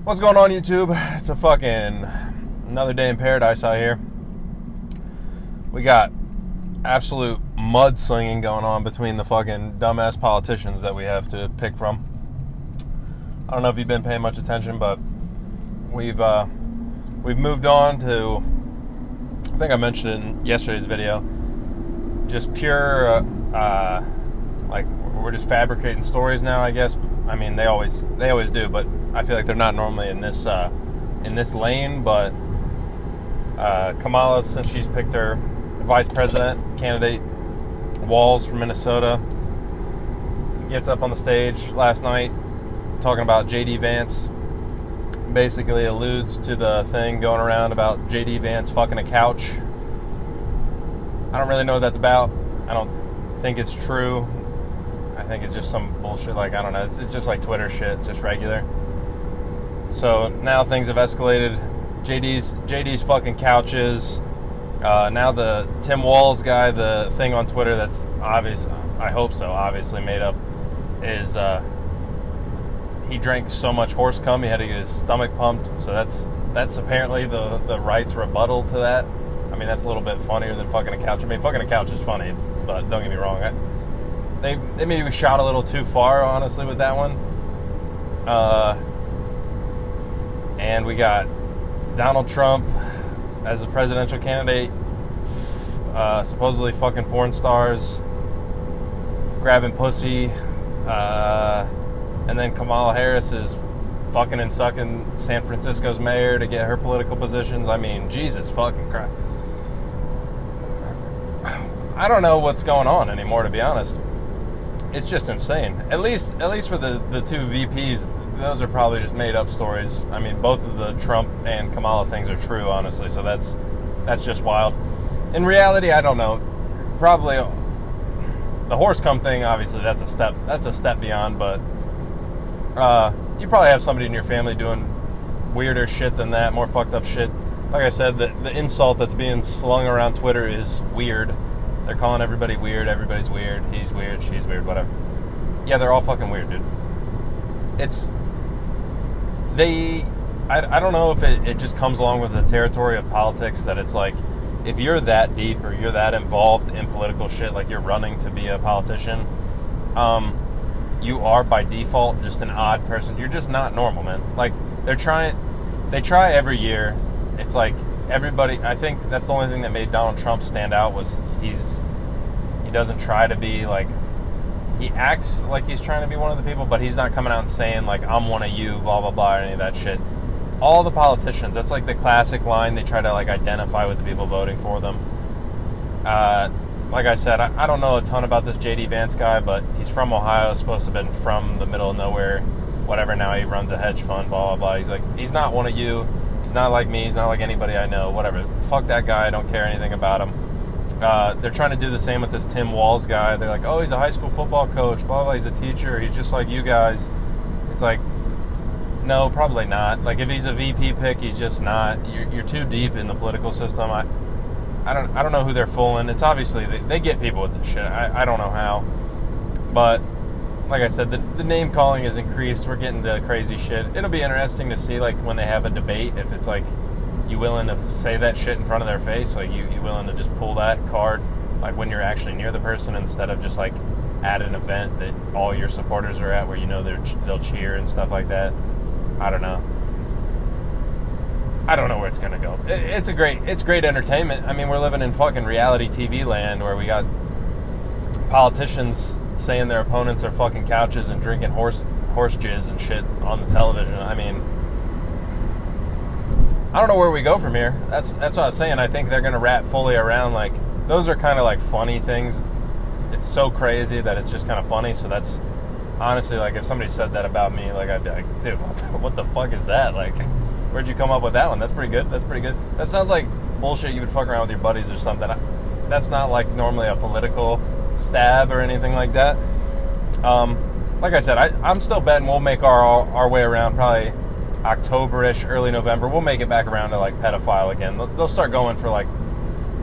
What's going on, YouTube? It's a fucking another day in paradise out here. We got absolute mudslinging going on between the fucking dumbass politicians that we have to pick from. I don't know if you've been paying much attention, but we've moved on to, I think I mentioned it in yesterday's video, just pure like we're just fabricating stories now, I guess. I mean, they always do, but I feel like they're not normally in this lane. But Kamala, since she's picked her vice president candidate, Walz from Minnesota, gets up on the stage last night talking about J.D. Vance. Basically alludes to the thing going around about J.D. Vance fucking a couch. I don't really know what that's about. I don't think it's true. I think it's just some bullshit, like, I don't know, it's just like Twitter shit, it's just regular. So now things have escalated. JD's fucking couches. Now the Tim Walz guy, the thing on Twitter that's obvious, I hope so, obviously made up, is he drank so much horse cum he had to get his stomach pumped. So that's apparently the right's rebuttal to that. I mean, that's a little bit funnier than fucking a couch. I mean, fucking a couch is funny, but don't get me wrong. They maybe shot a little too far, honestly, with that one. And we got Donald Trump as a presidential candidate, supposedly fucking porn stars, grabbing pussy, and then Kamala Harris is fucking and sucking San Francisco's mayor to get her political positions. I mean, Jesus fucking Christ. I don't know what's going on anymore, to be honest. It's just insane. At least for the two VPs, those are probably just made up stories. I mean, both of the Trump and Kamala things are true, honestly. So that's just wild. In reality, I don't know. Probably the horse cum thing. Obviously, that's a step beyond. But you probably have somebody in your family doing weirder shit than that, more fucked up shit. Like I said, the insult that's being slung around Twitter is weird. They're calling everybody weird. Everybody's weird. He's weird. She's weird. Whatever. Yeah, they're all fucking weird, dude. I don't know if it just comes along with the territory of politics that it's like, if you're that deep or you're that involved in political shit, like you're running to be a politician, you are by default just an odd person. You're just not normal, man. Like, they try every year. It's like, everybody, I think that's the only thing that made Donald Trump stand out was he doesn't try to be like, he acts like he's trying to be one of the people, but he's not coming out and saying like, I'm one of you, blah, blah, blah, or any of that shit. All the politicians, that's like the classic line. They try to like identify with the people voting for them. Like I said, I don't know a ton about this J.D. Vance guy, but he's from Ohio, supposed to have been from the middle of nowhere, whatever. Now he runs a hedge fund, blah, blah, blah. He's like, he's not one of you. He's not like me. He's not like anybody I know. Whatever. Fuck that guy. I don't care anything about him. They're trying to do the same with this Tim Walz guy. They're like, oh, he's a high school football coach. Blah, blah. He's a teacher. He's just like you guys. It's like, no, probably not. Like, if he's a VP pick, he's just not. You're too deep in the political system. I don't know who they're fooling. It's obviously they get people with this shit. I don't know how, but like I said, the name calling is increased. We're getting to crazy shit. It'll be interesting to see, like, when they have a debate, if it's like, you willing to say that shit in front of their face? Like, you willing to just pull that card, like, when you're actually near the person, instead of just, like, at an event that all your supporters are at where you know they'll cheer and stuff like that? I don't know. I don't know where it's going to go. It's great entertainment. I mean, we're living in fucking reality TV land where we got politicians saying their opponents are fucking couches and drinking horse jizz and shit on the television. I mean, I don't know where we go from here. That's what I was saying. I think they're going to wrap fully around, like, those are kind of like funny things. It's so crazy that it's just kind of funny. So that's honestly, like, if somebody said that about me, like, I'd be like, dude, what the fuck is that? Like, where'd you come up with that one? That's pretty good. That sounds like bullshit you would fuck around with your buddies or something. That's not like normally a political stab or anything like that. Like I said, I'm still betting we'll make our way around probably October-ish, early November. We'll make it back around to like pedophile again. They'll start going for like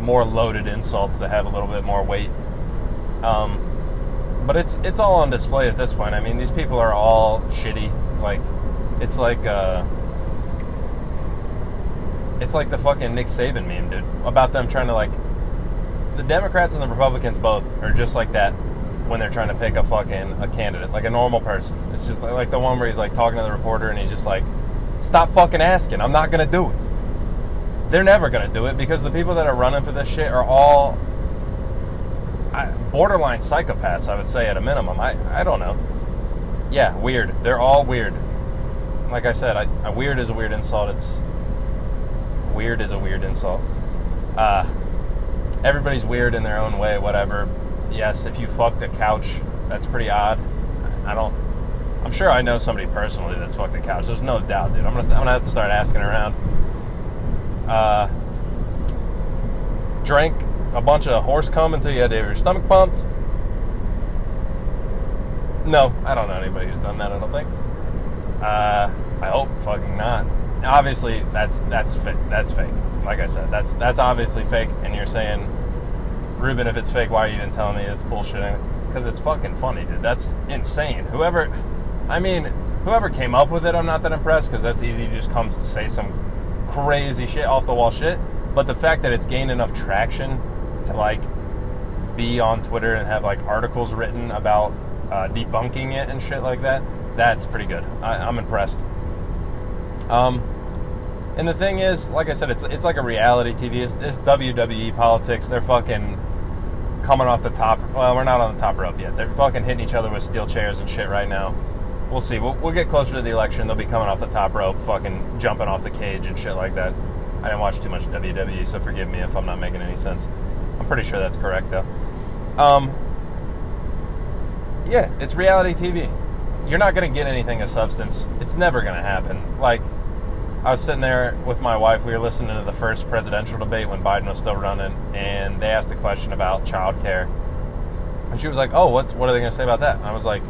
more loaded insults that have a little bit more weight. But it's all on display at this point. I mean, these people are all shitty. Like, it's like It's like the fucking Nick Saban meme, dude, about them trying to, like, the Democrats and the Republicans both are just like that when they're trying to pick a candidate, like a normal person. It's just like the one where he's like talking to the reporter and he's just like, stop fucking asking, I'm not gonna do it. They're never gonna do it because the people that are running for this shit are all borderline psychopaths, I would say, at a minimum. I don't know. Yeah, weird. They're all weird. Like I said, weird is a weird insult. Weird is a weird insult. Everybody's weird in their own way, whatever. Yes, if you fucked a couch, that's pretty odd. I'm sure I know somebody personally that's fucked a couch. There's no doubt, dude. I'm gonna have to start asking around. Drank a bunch of horse cum until you had to have your stomach pumped. No, I don't know anybody who's done that, I don't think. I hope fucking not. Obviously, that's fake. That's fake. Like I said, that's obviously fake. And you're saying, Ruben, if it's fake, why are you even telling me it's bullshitting? Because it's fucking funny, dude. That's insane. Whoever came up with it, I'm not that impressed, because that's easy to just come to say some crazy shit, off the wall shit. But the fact that it's gained enough traction to, like, be on Twitter and have, like, articles written about debunking it and shit like that, that's pretty good. I'm impressed. And the thing is, like I said, it's like a reality TV. It's WWE politics. They're fucking coming off the top. Well, we're not on the top rope yet. They're fucking hitting each other with steel chairs and shit right now. We'll see. We'll get closer to the election. They'll be coming off the top rope, fucking jumping off the cage and shit like that. I didn't watch too much WWE, so forgive me if I'm not making any sense. I'm pretty sure that's correct, though. Yeah, it's reality TV. You're not going to get anything of substance. It's never going to happen. Like, I was sitting there with my wife. We were listening to the first presidential debate when Biden was still running, and they asked a question about childcare. And she was like, oh, what are they going to say about that? And I was like,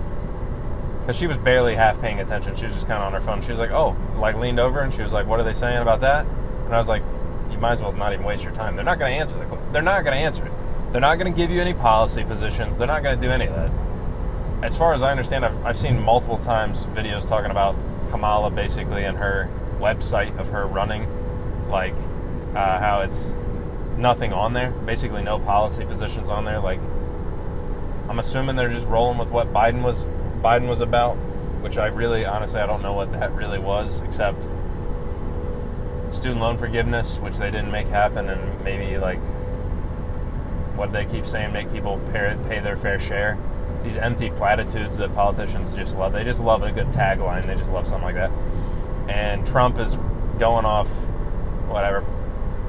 because she was barely half paying attention. She was just kind of on her phone. She was like, oh, like leaned over, and she was like, what are they saying about that? And I was like, you might as well not even waste your time. They're not going to answer the question. They're not going to answer it. They're not going to give you any policy positions. They're not going to do any of that. As far as I understand, I've seen multiple times videos talking about Kamala basically and her website of her running, like how it's nothing on there, basically no policy positions on there. Like, I'm assuming they're just rolling with what Biden was about, which I really, honestly, I don't know what that really was, except student loan forgiveness, which they didn't make happen, and maybe, like, what they keep saying, make people pay their fair share. These empty platitudes that politicians just love. They just love a good tagline. They just love something like that. And Trump is going off, whatever,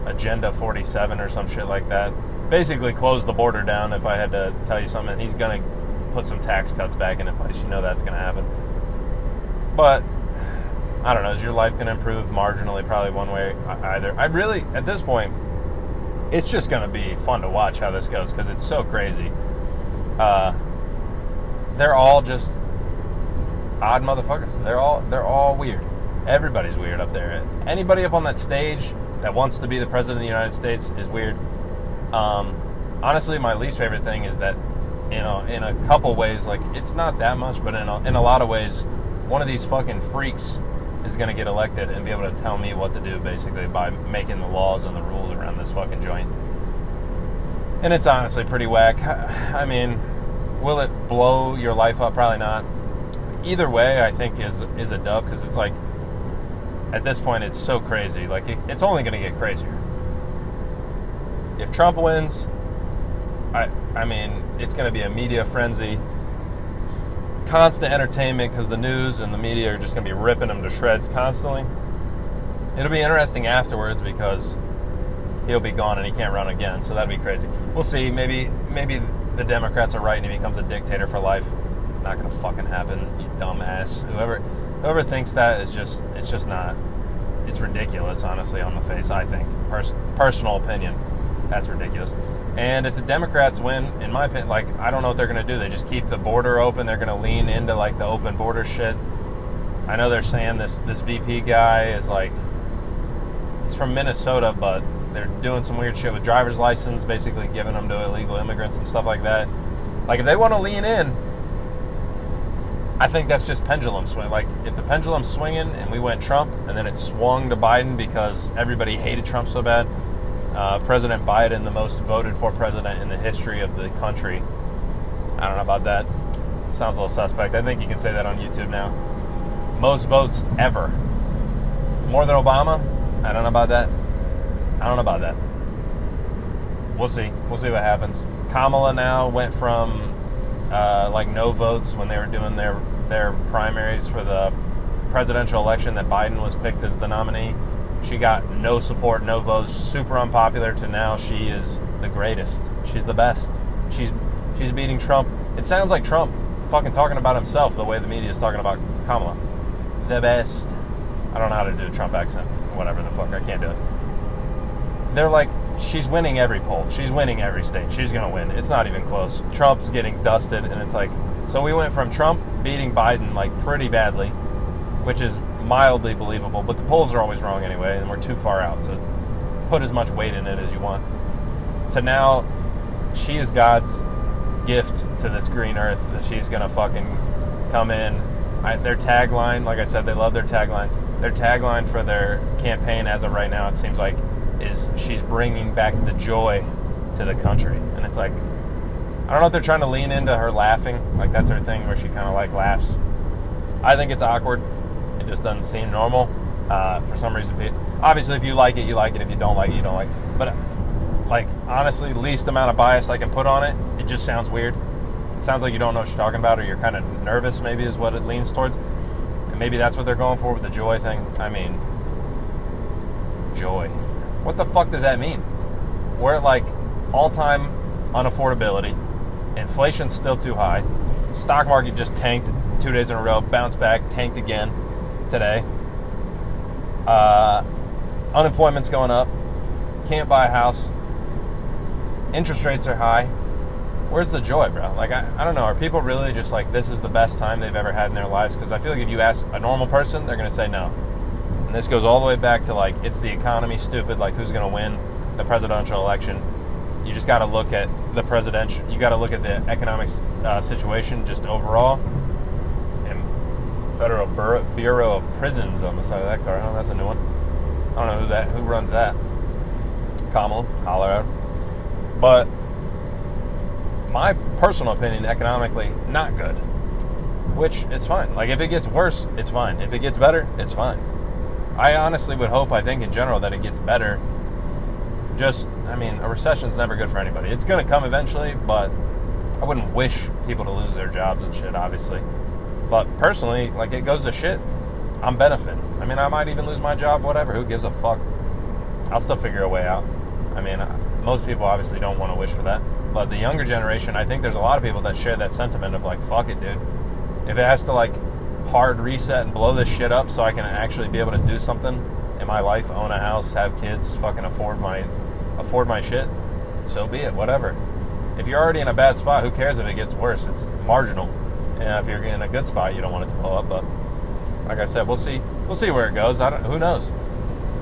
Agenda 47 or some shit like that. Basically close the border down, if I had to tell you something. He's going to put some tax cuts back into place. You know that's going to happen. But, I don't know, is your life going to improve marginally? Probably one way either. I really, at this point, it's just going to be fun to watch how this goes, because it's so crazy. They're all just odd motherfuckers. They're all weird. Everybody's weird up there. Anybody up on that stage that wants to be the president of the United States is weird. Honestly, my least favorite thing is that, you know, in a couple ways, like, it's not that much, but in a lot of ways, one of these fucking freaks is going to get elected and be able to tell me what to do, basically, by making the laws and the rules around this fucking joint. And it's honestly pretty whack. I mean, will it blow your life up? Probably not. Either way, I think is a dub, because it's like, at this point, it's so crazy. Like, it's only going to get crazier. If Trump wins, I mean, it's going to be a media frenzy. Constant entertainment, because the news and the media are just going to be ripping him to shreds constantly. It'll be interesting afterwards, because he'll be gone and he can't run again, so that'd be crazy. We'll see. Maybe the Democrats are right and he becomes a dictator for life. Not gonna fucking happen, you dumbass. Whoever thinks that is just, it's just not. It's ridiculous, honestly, on the face, I think. Personal opinion, that's ridiculous. And if the Democrats win, in my opinion, like, I don't know what they're gonna do. They just keep the border open. They're gonna lean into, like, the open border shit. I know they're saying this VP guy is, like, he's from Minnesota, but they're doing some weird shit with driver's license, basically giving them to illegal immigrants and stuff like that. Like, if they want to lean in, I think that's just pendulum swing. Like, if the pendulum's swinging and we went Trump and then it swung to Biden because everybody hated Trump so bad, President Biden, the most voted for president in the history of the country. I don't know about that. Sounds a little suspect. I think you can say that on YouTube now. Most votes ever. More than Obama? I don't know about that. I don't know about that. We'll see. We'll see what happens. Kamala now went from like no votes when they were doing their primaries for the presidential election that Biden was picked as the nominee. She got no support, no votes, super unpopular, to now she is the greatest. She's the best. She's beating Trump. It sounds like Trump fucking talking about himself the way the media is talking about Kamala. The best. I don't know how to do a Trump accent. Whatever the fuck, I can't do it. They're like, she's winning every poll. She's winning every state. She's going to win. It's not even close. Trump's getting dusted, and it's like, so we went from Trump beating Biden like pretty badly, which is mildly believable, but the polls are always wrong anyway, and we're too far out, so put as much weight in it as you want, to now she is God's gift to this green earth, that she's going to fucking come in. Their tagline, like I said, they love their taglines. Their tagline for their campaign as of right now, it seems like, is she's bringing back the joy to the country. And it's like, I don't know if they're trying to lean into her laughing, like that's her thing where she kind of like laughs. I think it's awkward. It just doesn't seem normal. For some reason, obviously if you like it, you like it. If you don't like it, you don't like it. But like, honestly, least amount of bias I can put on it, it just sounds weird. It sounds like you don't know what you're talking about, or you're kind of nervous, maybe, is what it leans towards. And maybe that's what they're going for with the joy thing. I mean, joy. What the fuck does that mean? We're at like all-time unaffordability. Inflation's still too high. Stock market just tanked 2 days in a row, bounced back, tanked again today. Unemployment's going up. Can't buy a house. Interest rates are high. Where's the joy, bro? Like, I don't know. Are people really just like, this is the best time they've ever had in their lives? Because I feel like if you ask a normal person, they're going to say no. And this goes all the way back to, like, it's the economy, stupid. Like, who's going to win the presidential election? You just got to look at the presidential. You got to look at the economic situation just overall. And Federal Bureau of Prisons on the side of that car. Oh, that's a new one. I don't know who runs that. Kamala, Colorado. But my personal opinion, economically, not good. Which is fine. Like, if it gets worse, it's fine. If it gets better, it's fine. I honestly would hope, I think in general, that it gets better. Just, I mean, a recession's never good for anybody. It's going to come eventually, but I wouldn't wish people to lose their jobs and shit, obviously. But personally, like, it goes to shit, I'm benefiting. I mean, I might even lose my job, whatever. Who gives a fuck? I'll still figure a way out. I mean, most people obviously don't want to wish for that. But the younger generation, I think there's a lot of people that share that sentiment of like, fuck it, dude. If it has to like hard reset and blow this shit up so I can actually be able to do something in my life, own a house, have kids, fucking afford my shit, so be it, whatever. If you're already in a bad spot, who cares if it gets worse? It's marginal. And if you're in a good spot, you don't want it to blow up. But like I said, we'll see where it goes. Who knows?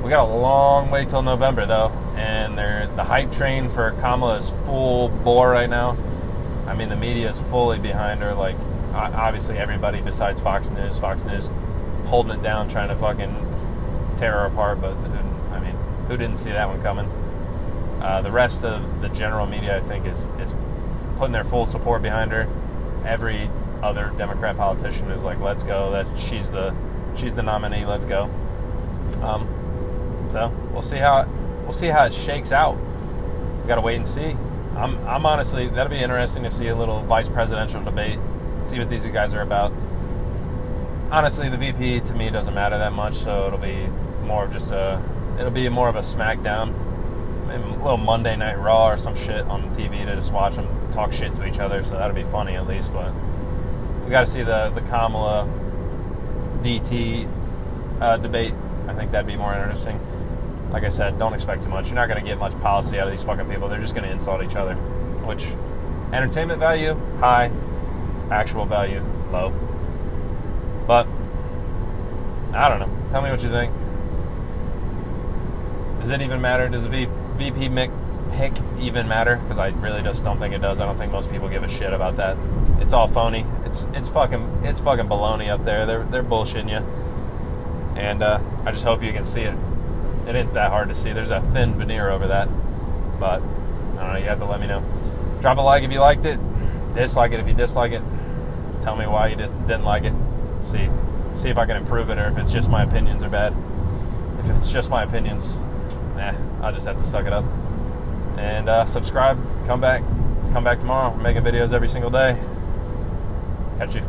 We got a long way till November, though, and the hype train for Kamala is full bore right now. I mean, the media is fully behind her. Like, obviously, everybody besides Fox News holding it down, trying to fucking tear her apart. But I mean, who didn't see that one coming? The rest of the general media, I think, is putting their full support behind her. Every other Democrat politician is like, "Let's go! That she's the nominee. Let's go." So we'll see how it shakes out. We got to wait and see. I'm honestly, that'll be interesting to see a little vice presidential debate, see what these guys are about. Honestly, the VP to me doesn't matter that much, so it'll be more of just it'll be more of a SmackDown, maybe a little Monday Night Raw or some shit on the TV to just watch them talk shit to each other. So that'll be funny at least. But we got to see the Kamala DT debate. I think that'd be more interesting. Like I said, don't expect too much. You're not going to get much policy out of these fucking people. They're just going to insult each other. Which, entertainment value, high. Actual value, low. But, I don't know. Tell me what you think. Does it even matter? Does the VP pick even matter? Because I really just don't think it does. I don't think most people give a shit about that. It's all phony. It's fucking baloney up there. They're bullshitting you. And I just hope you can see it. It ain't that hard to see. There's a thin veneer over that. But I don't know. You have to let me know. Drop a like if you liked it. Dislike it if you dislike it. Tell me why you didn't like it. See if I can improve it, or if it's just my opinions are bad. If it's just my opinions, I'll just have to suck it up. And subscribe. Come back tomorrow. I'm making videos every single day. Catch you.